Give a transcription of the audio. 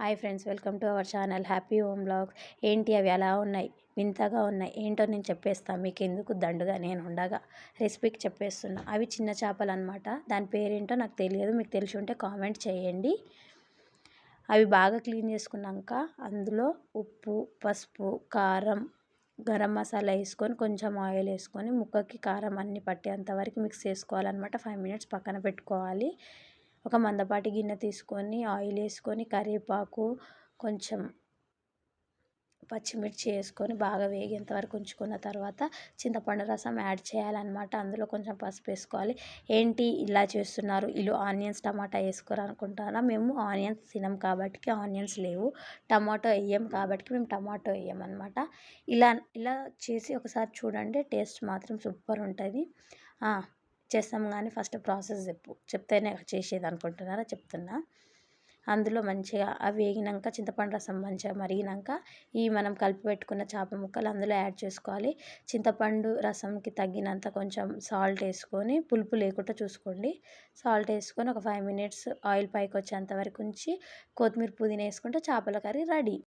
Hi friends, welcome to our channel Happy Home Blogs. ఏంటి అవి అలా ఉన్నాయి, వింతగా ఉన్నాయి, ఏంటో నేను చెప్పేస్తాను. మీకు ఎందుకు దండుగా, నేను ఉండగా రెసిపీకి చెప్పేస్తున్నా. అవి చిన్న చేపలు అనమాట. దాని పేరేంటో నాకు తెలియదు, మీకు తెలిసి ఉంటే కామెంట్ చేయండి. అవి బాగా క్లీన్ చేసుకున్నాక అందులో ఉప్పు, పసుపు, కారం, గరం మసాలా వేసుకొని కొంచెం ఆయిల్ వేసుకొని ముక్కకి కారం అన్నీ పట్టేంత వరకు మిక్స్ చేసుకోవాలన్నమాట. 5 మినిట్స్ పక్కన పెట్టుకోవాలి. ఒక మందపాటి గిన్నె తీసుకొని ఆయిల్ వేసుకొని కరివేపాకు, కొంచెం పచ్చిమిర్చి వేసుకొని బాగా వేగేంత వరకు ఉంచుకున్న తర్వాత చింతపండు రసం యాడ్ చేయాలన్నమాట. అందులో కొంచెం పసుపు వేసుకోవాలి. ఏంటి ఇలా చేస్తున్నారు, ఇలా ఆనియన్స్ టమాటా వేసుకోరు అనుకుంటారా? మేము ఆనియన్స్ తినం కాబట్టి ఆనియన్స్ లేవు, టమాటో వేయం కాబట్టి మేము టమాటో వేయమన్నమాట. ఇలా ఇలా చేసి ఒకసారి చూడండి, టేస్ట్ మాత్రం సూపర్ ఉంటుంది. చేస్తాం కానీ ఫస్ట్ ప్రాసెస్ చెప్తేనే చేసేది అనుకుంటున్నారా? చెప్తున్నా. అందులో మంచిగా అవి వేగినాక చింతపండు రసం మంచిగా మరిగినాక ఈ మనం కలిపి పెట్టుకున్న చేప ముక్కలు అందులో యాడ్ చేసుకోవాలి. చింతపండు రసంకి తగ్గినంత కొంచెం సాల్ట్ వేసుకొని, పులుపు లేకుండా చూసుకోండి. సాల్ట్ వేసుకొని ఒక 5 మినిట్స్ ఆయిల్ పైకి వచ్చేంత వరకు ఉంచి కొత్తిమీర పుదీనా వేసుకుంటే చేపల కర్రీ రెడీ.